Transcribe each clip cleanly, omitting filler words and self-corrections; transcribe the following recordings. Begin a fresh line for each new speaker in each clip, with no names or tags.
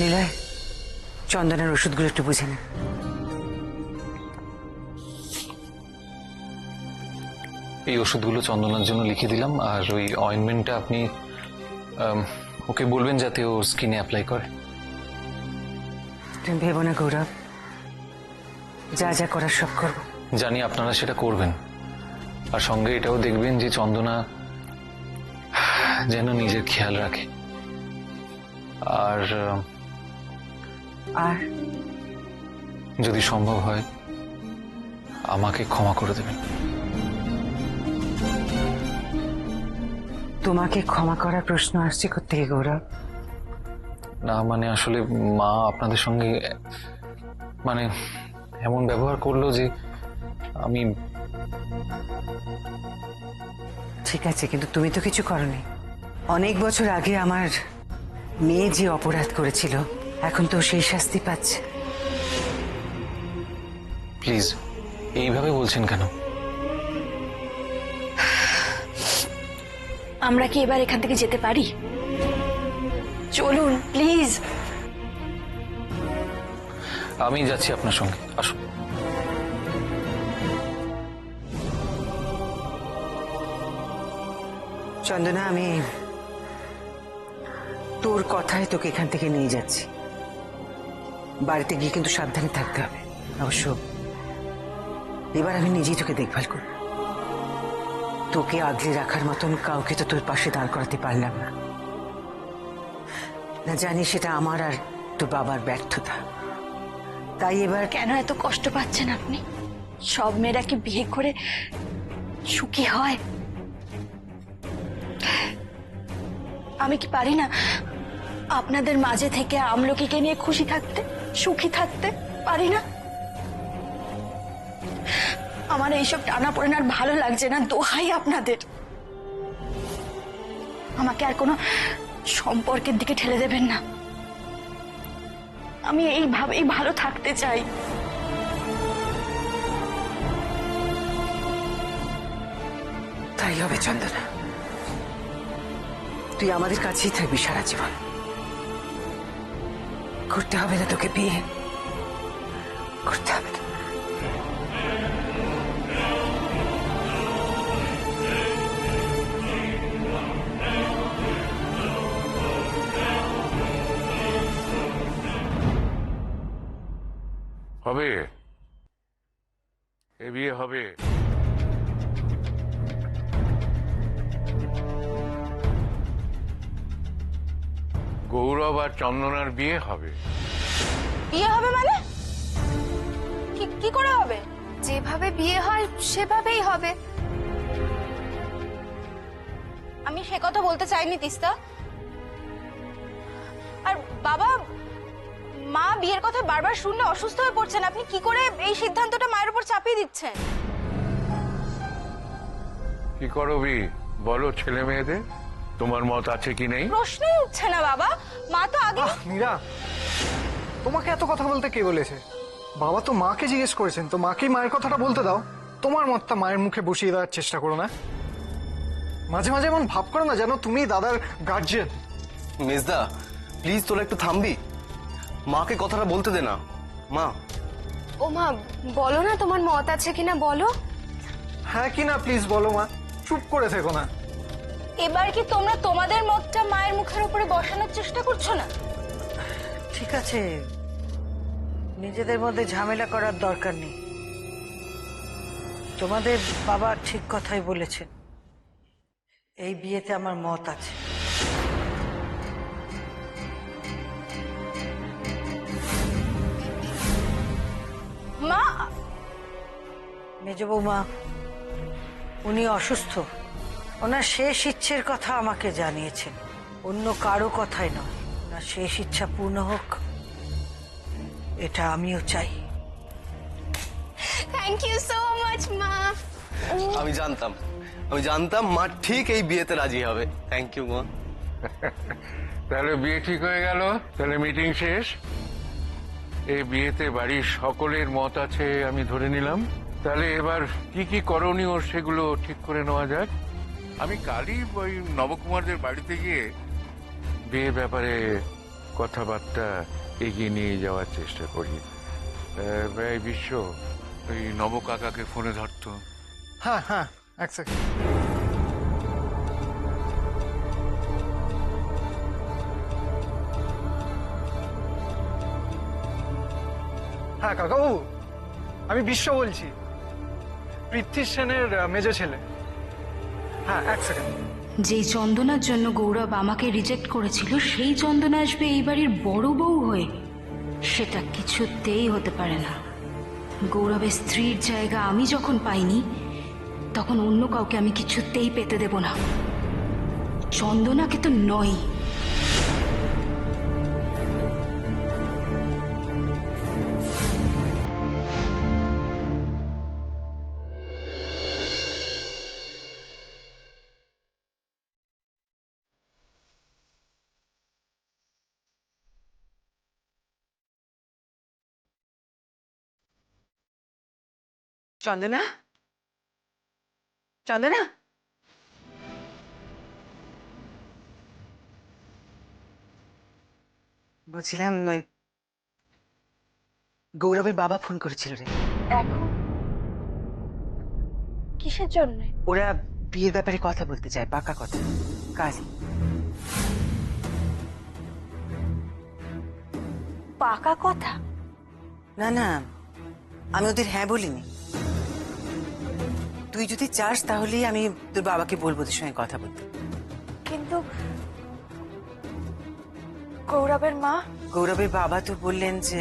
নিলয়, চন্দনের ওষুধগুলো একটু বুঝে নে।
এই ওষুধগুলো চন্দনার জন্য লিখে দিলাম, আর ওই অয়েন্টমেন্টটা আপনি ওকে বলবেন যাতে ওর স্কিনে অ্যাপ্লাই করে।
তুমি ভেবো না গৌরব, যা যা করার সব করবো।
জানি আপনারা সেটা করবেন, আর সঙ্গে এটাও দেখবেন যে চন্দনা যেন নিজের খেয়াল রাখে। আর
আর
যদি সম্ভব হয় আমাকে ক্ষমা করে দেবেন।
তোমাকে ক্ষমা করার প্রশ্ন আসছে কোত্থেকে গৌরব?
না মানে আসলে মা আপনাদের সঙ্গে মানে এমন ব্যবহার করলো যে আমি।
ঠিক আছে, কিন্তু তুমি তো কিছু করোনি। অনেক বছর আগে আমার মেয়ে যে অপরাধ করেছিল, এখন তো সেই শাস্তি পাচ্ছে।
প্লিজ এইভাবে বলছেন কেন?
আমরা কি এবার এখান থেকে যেতে পারি? চলুন প্লিজ।
আমি যাচ্ছি আপনার সঙ্গে, আসুন।
চন্দনা, আমি তোর কথায় তোকে এখান থেকে নিয়ে যাচ্ছি। বাড়িতে গিয়ে কিন্তু সাবধানে থাকতে হবে। অবশ্য এবার আমি নিজেই তোকে দেখভাল করব। তোকে আগলে রাখার মতন কাউকে তো তোর পাশে দাঁড় করাতে পারলাম না। না জানি সেটা আমার আর তোর বাবার ব্যর্থতা। তাই এবার
কেন এত কষ্ট পাচ্ছেন আপনি? সব মেয়েরা কি বিয়ে করে সুখী হয়? আমি কি পারি না আপনাদের মাঝে থেকে আমলকিকে নিয়ে খুশি থাকতে, সুখী থাকতে? পারি না? আমার এইসব টানাপোড়েন আর ভালো লাগছে না। দোহাই আপনাদের, আমাকে আর কোনো সম্পর্কের দিকে ঠেলে দেবেন না। আমি এইভাবেই ভালো থাকতে চাই।
তাই হবে চন্দনা, তুই আমাদের কাছেই থাকবি সারা জীবন। করতে হবে না তোকে বিয়ে, করতে হবে না।
হবে, এ বিয়ে হবে। গৌরব আর চন্দনার বিয়ে হবে।
বিয়ে হবে মানে? কি করে হবে? যেভাবে বিয়ে হয় সেভাবেই হবে। আমি সে কথা বলতে চাইনি তিস্তা। আর বাবা, মা বিয়ের কথা বারবার শুনলে অসুস্থ হয়ে পড়ছেন। আপনি কি করে এই সিদ্ধান্তটা মায়ের উপর চাপিয়ে দিচ্ছেন?
কি করবি বলো ছেলে মেয়েদের? তোমার মত আছে কি নেই?
প্রশ্নই উঠছে না বাবা। মা তো আগে।
মীরা, তোমাকে এত কথা বলতে কে বলেছে? বাবা তো মাকে জিজ্ঞেস করেছেন, তো মাকেই মায়ের কথাটা বলতে দাও। তোমার মতটা মায়ের মুখে বসিয়ে দেওয়ার চেষ্টা করো না। মাঝে মাঝে এমন ভাব করো না যেন তুমি দাদার গার্জিয়ান।
মেজদা প্লিজ তোরা একটু থামবি, মাকে কথাটা বলতে দে না। মা,
ও মা, বলো না তোমার মত আছে কিনা বলো।
হ্যাঁ কি না প্লিজ বলো মা, চুপ করে থেকো না।
এবার কি তোমরা তোমাদের মতটা মায়ের মুখের উপরে বসানোর চেষ্টা করছো না?
ঠিক আছে, নিজেদের মধ্যে ঝামেলা করার দরকার নেই। তোমাদের বাবা ঠিক কথাই বলেছেন, এই বিয়েতে আমার মত আছে।
মা,
মেজ বৌমা, উনি অসুস্থ। ওনার শেষ ইচ্ছের কথা আমাকে জানিয়েছেন, অন্য কারো কথাই নয়। ওনার শেষ ইচ্ছা পূর্ণ হোক, এটা আমিও চাই।
থ্যাংক ইউ সো মাচ মা।
আমি জানতাম মা ঠিক এই বিয়েতে রাজি হবে। থ্যাংক ইউ মা।
তাহলে বিয়ে ঠিক হয়ে গেল, তাহলে মিটিং শেষ। এই বিয়েতে বাড়ির সকলের মত আছে আমি ধরে নিলাম। তাহলে এবার কি কি করণীয় সেগুলো ঠিক করে নেওয়া যাক। আমি কালই ওই নবকুমারদের বাড়িতে গিয়ে বিয়ের ব্যাপারে কথাবার্তা এগিয়ে নিয়ে যাওয়ার চেষ্টা করি। এই বিশ্ব, ওই নব কাকাকে ফোনে ধরতো।
হ্যাঁ হ্যাঁ, এক সেকেন্ড। হ্যাঁ কাকাবাবু, আমি বিশ্ব বলছি, পৃথ্বী সেনের মেজো ছেলে। হ্যাঁ, এক সেকেন্ড।
যেই চন্দনার জন্য গৌরব আমাকে রিজেক্ট করেছিল সেই চন্দনা আসবে এই বাড়ির বড় বউ হয়ে, সেটা কিছুতেই হতে পারে না। গৌরবের স্ত্রীর জায়গা আমি যখন পাইনি, তখন অন্য কাউকে আমি কিছুতেই পেতে দেব না। চন্দনাকে তো নয়।
চন্দনা, চন্দনা, বলছিলাম ওই গৌরবের বাবা ফোন করেছিল রে।
এখন কিসের জন্য?
ওরা বিয়ের ব্যাপারে কথা বলতে চায়, পাকা কথা, কাল।
পাকা কথা?
না না, আমি ওদের হ্যাঁ বলিনি। তুই যদি চাস তাহলেই আমি তোর বাবাকে বলবো ওদের সঙ্গে কথা বলতে।
কিন্তু গৌরবের মা?
গৌরবের বাবা তো বললেন যে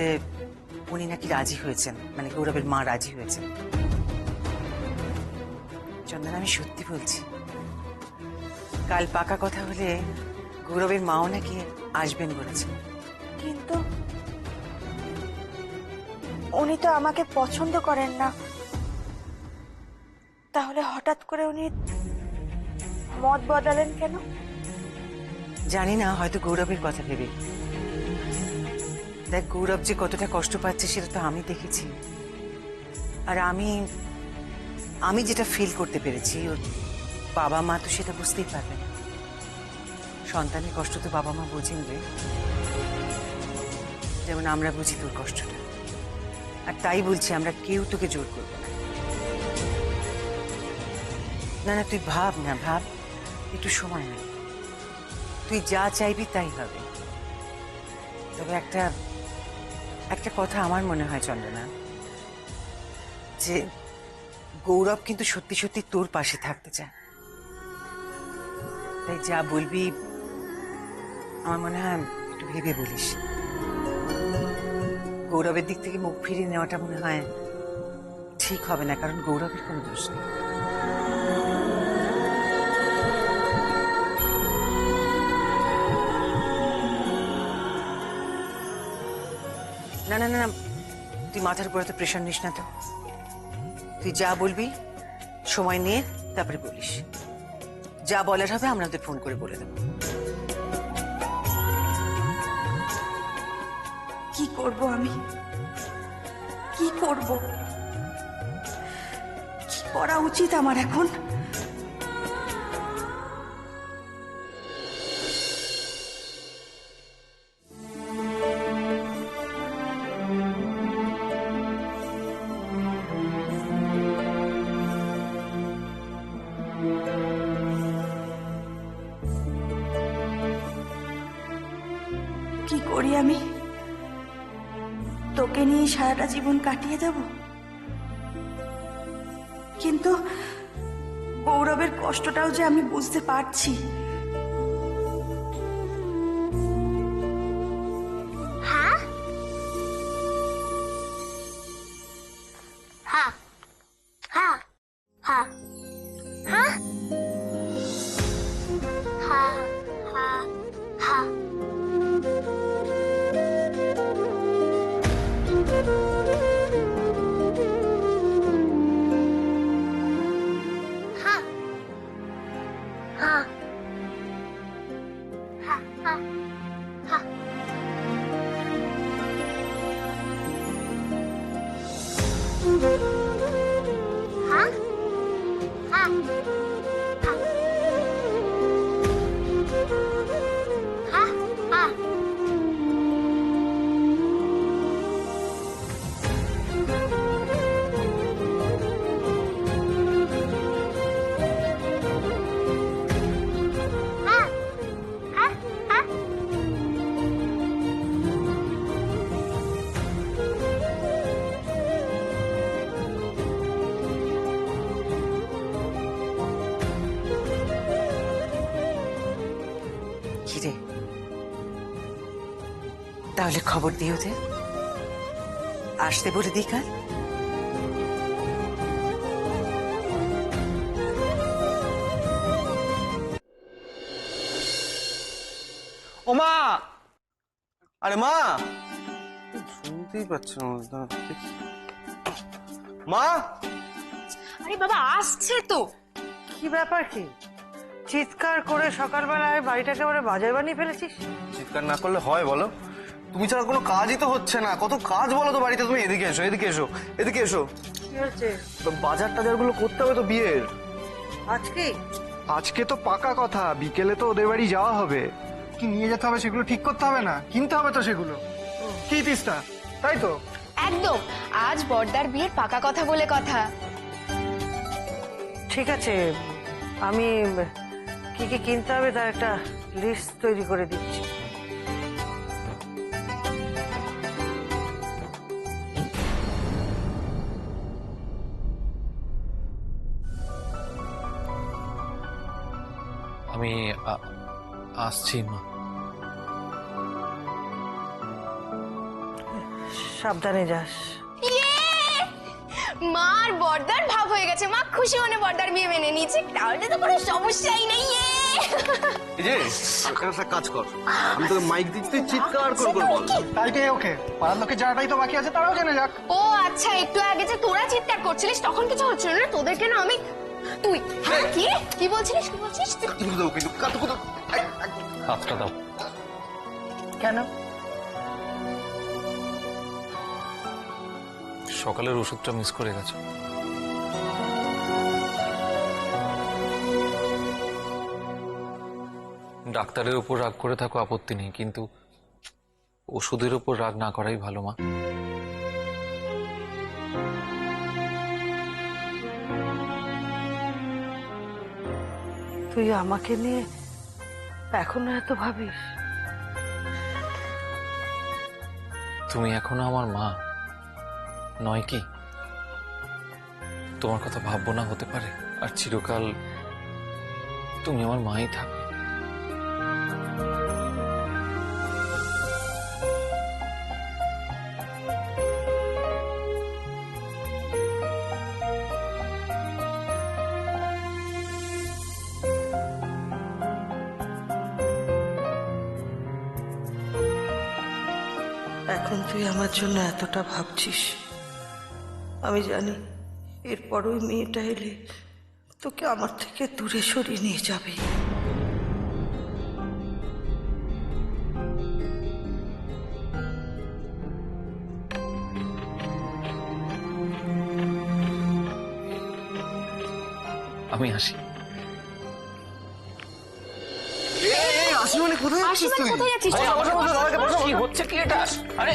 উনি নাকি রাজি হয়েছেন, মানে গৌরবের মা রাজি হয়েছেন। চন্দন, আমি সত্যি বলছি, কাল পাকা কথা হলে গৌরবের মাও নাকি আসবেন বলেছেন।
কিন্তু উনি তো আমাকে পছন্দ করেন না, তাহলে হঠাৎ করে উনি মত বদলালেন কেন?
জানি না, হয়তো গৌরবের কথা ভেবে। দেখ, গৌরব যে কতটা কষ্ট পাচ্ছে সেটা তো আমি দেখেছি, আর আমি যেটা ফিল করতে পেরেছি, ওর বাবা মা তো সেটা বুঝতেই পারবেন। সন্তানের কষ্ট তো বাবা মা বোঝেন রে, যেমন আমরা বুঝি তোর কষ্টটা। আর তাই বলছি, আমরা কেউ তোকে জোর করবো না। না না, তুই ভাব না, ভাব, একটু সময় নেই। তুই যা চাইবি তাই হবে। তবে একটা কথা আমার মনে হয় চন্দনা, যে গৌরব কিন্তু সত্যি সত্যি তোর পাশে থাকতে চায়। তাই যা বলবি আমার মনে হয় একটু ভেবে বলিস। গৌরবের দিক থেকে মুখ ফিরিয়ে নেওয়াটা মনে হয় ঠিক হবে না, কারণ গৌরবের কোনো দোষ নেই। না না না, তুই মাথার উপর তো প্রেশার নিস না তো। তুই যা বলবি সময় নিয়ে তারপরে বলিস। যা বলার হবে আমরা ওদের ফোন করে বলে দেবো।
কি করব আমি? কি করব? কি করা উচিত আমার এখন? কি করি আমি? তোকে নিয়ে সারাটা জীবন কাটিয়ে দেব? কিন্তু গৌরবের কষ্টটাও যে আমি বুঝতে পারছি।
হ্যাঁ হ্যাঁ হ্যাঁ হ্যাঁ হ্যাঁ হ্যাঁ হ্যাঁ হ্যাঁ হ্যাঁ হ্যাঁ
তাহলে খবর দিও যে আসতে বলে দিই কাল।
ও মা, আরে মা, শুনতেই পাচ্ছ না। মা,
আরে বাবা আসছে তো।
কি ব্যাপার কি? চিৎকার করে সকালবেলায় বাড়িটাকে একেবারে বাজার বানিয়ে ফেলেছিস।
চিৎকার না করলে হয় বলো? তুমি ছাড়া কোনো কাজই তো হচ্ছে না। কত কাজ বলো তো বাড়িতে। তুমি এদিকে এসো, এদিকে এসো, এদিকে এসো।
কি হচ্ছে?
তো বাজার টাজার গুলো করতে হবে তো বিয়ের।
আজকে
আজকে তো পাকা কথা, বিকেলে তো ওদের বাড়ি যাওয়া হবে। কি নিয়ে যেতে হবে সেগুলো ঠিক করতে হবে না? কিনতে হবে তো সেগুলো। কি তিস্তা, তাই তো?
একদম, আজ বড়দার বিয়ের পাকা কথা বলে কথা।
ঠিক আছে, আমি কি কি কিনতে হবে তার একটা লিস্ট তৈরি করে দিচ্ছি।
আমি আসছি মা।
সাবধানে যাস।
মার বড়দার ভাব হয়ে গেছে, মা খুশি মনে বড়দার বিয়ে মেনে নিয়েছে, তাহলে তো কোনো সমস্যাই নেই।
এই যে একটা কাজ কর, আমি তোকে মাইক দিচ্ছি, তুই চিৎকার করে করে বল।
কালকে ওকে পাড়ার লোকে যাটাই তো বাকি আছে তারাও জেনে যাক।
ও আচ্ছা, একটু আগে যে তোরা চিৎকার করছিলিস তখন কিছু হচ্ছিল না, তোদের কেন আমি তুই হ্যাঁ কি কি বলছিলিস কি বলছিস?
তুমি দাও কিন্তু কাটু
হাতটা দাও।
কেন?
সকালের ওষুধটা মিস করে গেছে। ডাক্তারের উপর রাগ করে থাকো আপত্তি নেই, কিন্তু ওষুধের উপর রাগ না করাই ভালো মা।
তুই আমাকে নিয়ে এখনো এত ভাবিস?
তুমি এখনো আমার মা নয় কি? তোমার কথা ভাববো না হতে পারে? আর চিরকাল তুমি আমার মাই থাকবে।
এখন তুই আমার জন্য এতটা ভাবছিস, আমি জানি এরপর ওই মেয়েটা এলে তোকে আমার থেকে দূরে সরিয়ে নিয়ে যাবে।
আমি আসি।
আসি মানে কোথায় যাচ্ছিস তুই?
কোথায় যাচ্ছিস?
কি হচ্ছে কি এটা? আরে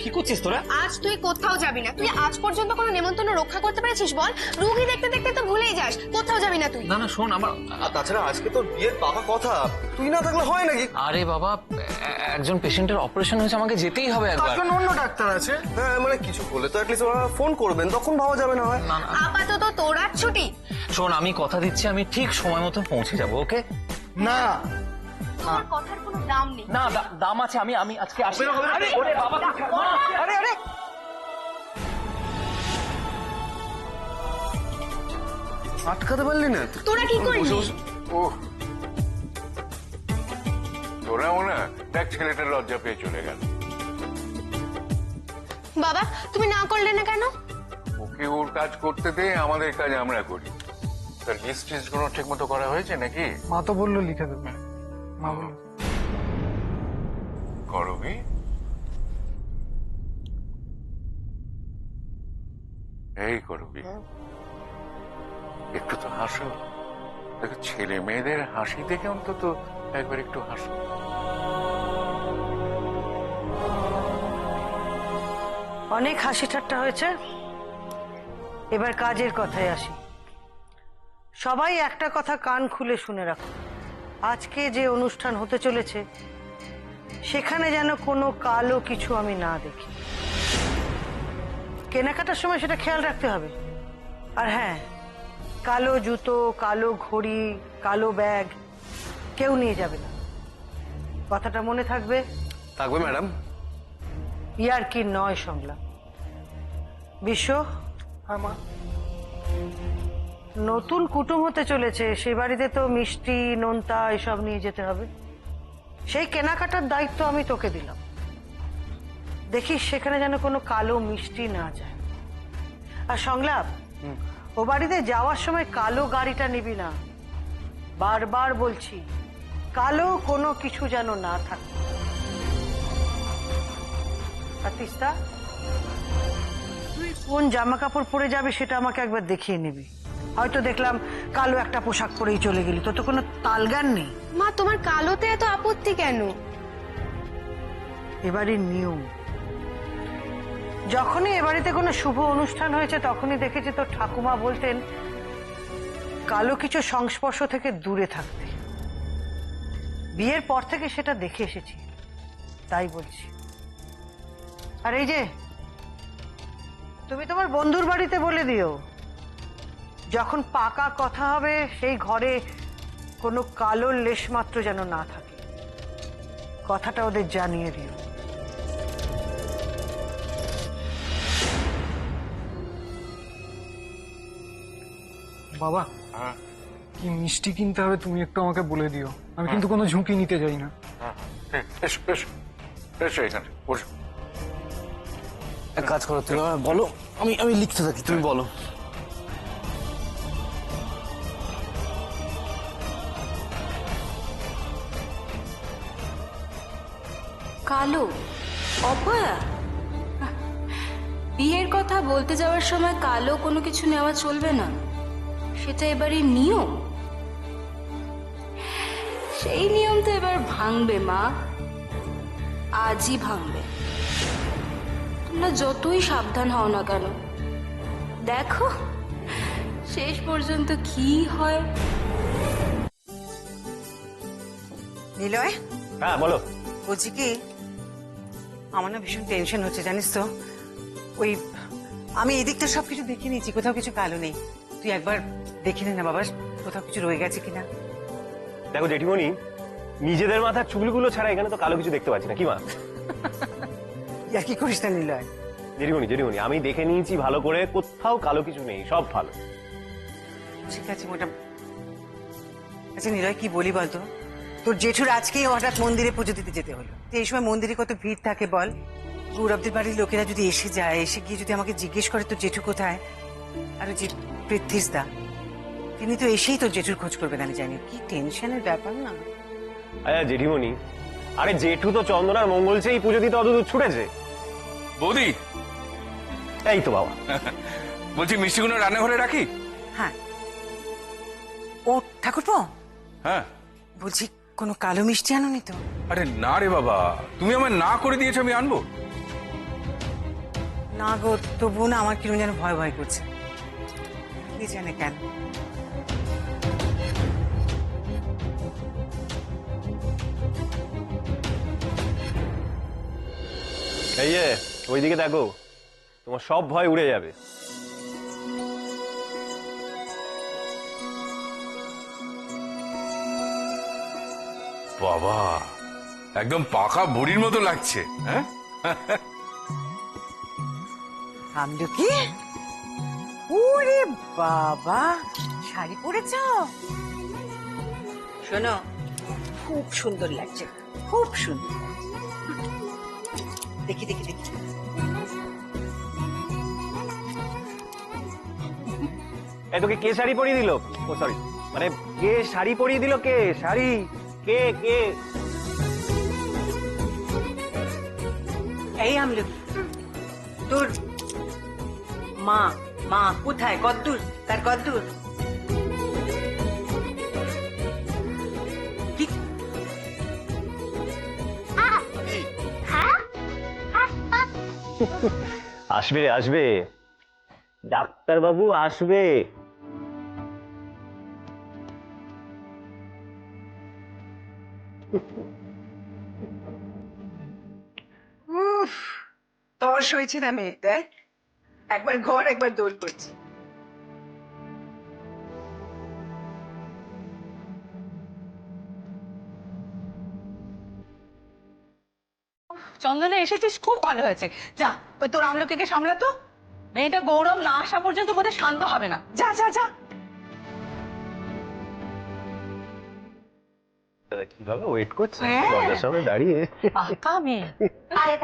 কি করছিস তোরা?
আজ তুই কোথাও যাবি না। তুই আজ পর্যন্ত কোনো নেমন্তন্ন রক্ষা করতে পেরেছিস বল? রুগী দেখতে দেখতে তো ভুলেই যাস, কোথাও যাবি না তুই।
না না শোন, আমার
আর তাছাড়া আজকে তোর বিয়ের পাকা কথা, তুই না থাকলে হয় নাকি?
আরে বাবা, একজন পেশেন্টের অপারেশন হয়েছে, আমাকে যেতেই হবে
তার
একবার।
জন্য অন্য ডাক্তার আছে।
হ্যাঁ মানে কিছু হলে তো অ্যাটলিস্ট ওরা ফোন করবেন, তখন ভাবা যাবে না হয়।
না না
আপাতত তোর আজ ছুটি।
শোন, আমি কথা দিচ্ছি আমি ঠিক সময় মতো পৌঁছে যাবো। ওকে?
না,
তোর কথার কোনো দাম নেই।
না দাম আছে। আমি আজকে আসি। আরে ওরে বাবা, আরে আরে
আটকাতে পারলি না?
তোরা কি করলি?
ও তোরাও না, দেখ ছেলেটা লজ্জা পেয়ে চলে গেল।
বাবা তুমি না করলে না কেন?
ওকে ওর কাজ করতে দে, আমাদের কাজ আমরা করি। তার লিস্ট টিস্ট গুলো ঠিক মতো করা হয়েছে নাকি?
মা তো বললো লিখে দেবে। মা বললো
করবি? এই করবি, একটু তো হাসো। দেখো ছেলে মেয়েদের হাসি দেখে অন্তত একবার একটু হাসো।
অনেক হাসি ঠাট্টা হয়েছে, এবার কাজের কথায় আসি। সবাই একটা কথা কান খুলে শুনে রাখো, আজকে যে অনুষ্ঠান হতে চলেছে সেখানে যেন কোনো কালো কিছু আমি না দেখি। কেনাকাটার সময় সেটা খেয়াল রাখতে হবে। আর হ্যাঁ, কালো জুতো, কালো ঘড়ি, কালো ব্যাগ কেউ নিয়ে যাবে না, কথাটা মনে থাকবে।
থাকবে ম্যাডাম।
ইয়ার কি নয় সংলাপ। বিশ্ব,
হ্যাঁ মা।
নতুন কুটুম হতে চলেছে, সে বাড়িতে তো মিষ্টি নোনতা এসব নিয়ে যেতে হবে। সেই কেনাকাটার দায়িত্ব আমি তোকে দিলাম। দেখিস সেখানে যেন কোনো কালো মিষ্টি না যায়। আর সংলাপ, ও বাড়িতে যাওয়ার সময় কালো গাড়িটা নিবি না। বারবার বলছি, কালো কোনো কিছু যেন না থাকে। আর তিস্তা, তুই কোন জামা কাপড় পরে যাবে সেটা আমাকে একবার দেখিয়ে নিবি। হয়তো দেখলাম কালো একটা পোশাক পরেই চলে গেলি, তোর তো কোনো তালগান নেই।
মা, তোমার কালোতে এত আপত্তি কেন?
এবারে নিয়ম, যখনই এ বাড়িতে কোনো শুভ অনুষ্ঠান হয়েছে তখনই দেখেছি তোর ঠাকুমা বলতেন কালো কিছু সংস্পর্শ থেকে দূরে থাকতে। বিয়ের পর থেকে সেটা দেখে এসেছি, তাই বলছি। আর এই যে, তুমি তোমার বন্ধুর বাড়িতে বলে দিও, যখন পাকা কথা হবে সেই ঘরে কোনো কালো লেশ মাত্র যেন না থাকে। কথাটা ওদের জানিয়ে দিও।
বাবা, কি মিষ্টি কিনতে হবে তুমি একটু আমাকে বলে দিও। আমি কিন্তু কোনো ঝুঁকি নিতে যাই না।
এসো এসো এসো, এখানে বসো।
এক কাজ করো, তুমি আমায় বলো, আমি আমি লিখতে থাকি, তুমি বলো।
কালো? অপয়া? বিয়ের কথা বলতে যাওয়ার সময় কালো কোনো কিছু নেওয়া চলবে না, সেটা এবারে নিয়ম। সেই নিয়ম তো এবার ভাঙবে মা, আজই ভাঙবে। তোমরা যতই সাবধান হও না কেন, দেখো শেষ পর্যন্ত কি হয়।
নিলয়,
হ্যাঁ বলো।
বলছি কি, আমার না ভীষণ টেনশন হচ্ছে জানিস তো। ওই আমি এদিকটা সবকিছু দেখে নিয়েছি, কোথাও কিছু কালো নেই। তুই একবার দেখে নে না বাবা, কোথাও কিছু রয়ে গেছে কিনা।
দেখো জেঠিমণি, নিজেদের মাথার চুলগুলো ছাড়া এখানে তো কালো কিছু দেখতে পাচ্ছি না, কি মা?
আর কি করিস না নিলয়।
জেঠিমণি জেঠিমণি, আমি দেখে নিয়েছি ভালো করে, কোথাও কালো কিছু নেই, সব ভালো।
ঠিক আছে মোটা। আচ্ছা নিলয়, কি বলি বলতো, তোর জেঠুর আজকেই হঠাৎ মন্দিরে পুজো দিতে যেতে হলো। তো এই সময় মন্দিরে কত ভিড় থাকে বল। গৌরবদের বাড়ির লোকেরা যদি এসে যায়, এসে গিয়ে যদি আমাকে জিজ্ঞেস করে তোর জেঠু কোথায়, আর ওই যে পৃথ্বীশ দা, তিনি তো এসেই তোর জেঠুর খোঁজ করবেন, আমি জানি। কি টেনশনের ব্যাপার না।
আচ্ছা জেঠিমণি, আরে জেঠু তো চন্দনার মঙ্গল চেয়েই পুজো দিতে অত দূর ছুটেছে।
বৌদি,
এই তো বাবা।
বলছি মিষ্টিগুলো রান্নাঘরে রাখি?
হ্যাঁ। ও ঠাকুরপো,
হ্যাঁ
বলছি কোনো কালো মিষ্টি আনোনি তো?
আরে না রে বাবা, তুমি আমার না করে দিয়েছো, আমি আনবো?
না গো, তবুও না আমার কিরম যেন ভয় ভয় করছে, কি জানে কেন।
এই যে ওইদিকে দেখো, তোমার সব ভয় উড়ে যাবে।
বাবা, একদম পাকা বুড়ির মতো লাগছে। হ্যাঁ
আমলকি, ওরে বাবা, শাড়ি পরেছ? শোনো, খুব সুন্দর লাগছে, খুব সুন্দর। দেখি দেখি দেখি।
এই তোকে কে শাড়ি পরিয়ে দিল? ও সরি, মানে কে শাড়ি পরিয়ে দিল? কে শাড়ি? কে কে?
এই আমলকি, তোর মা মা কোথায়? কদ্দূর তার, কদ্দূর? কি?
আসবে আসবে, ডাক্তারবাবু আসবে।
তর্স হয়েছে না মেয়েটা, একবার ঘর একবার দোল করছে।
চন্দনা এসেছিস, খুব ভালো হয়েছে। যা ওই তোর আমলকিকে সামলাতো, মেয়েটা গৌরব না আসা পর্যন্ত বোধহয় শান্ত হবে না। যা যা যা।
কিভাবে ওয়েট করছে
হ্যাঁ।
দরজার সামনে দাঁড়িয়ে।
পাকা মেয়ে।
এই,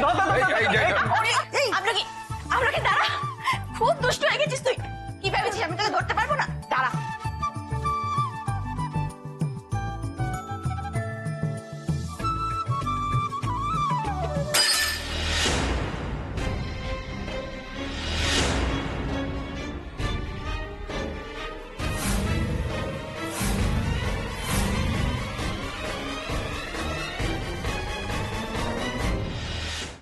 ধর, ধর, ধর, ধর।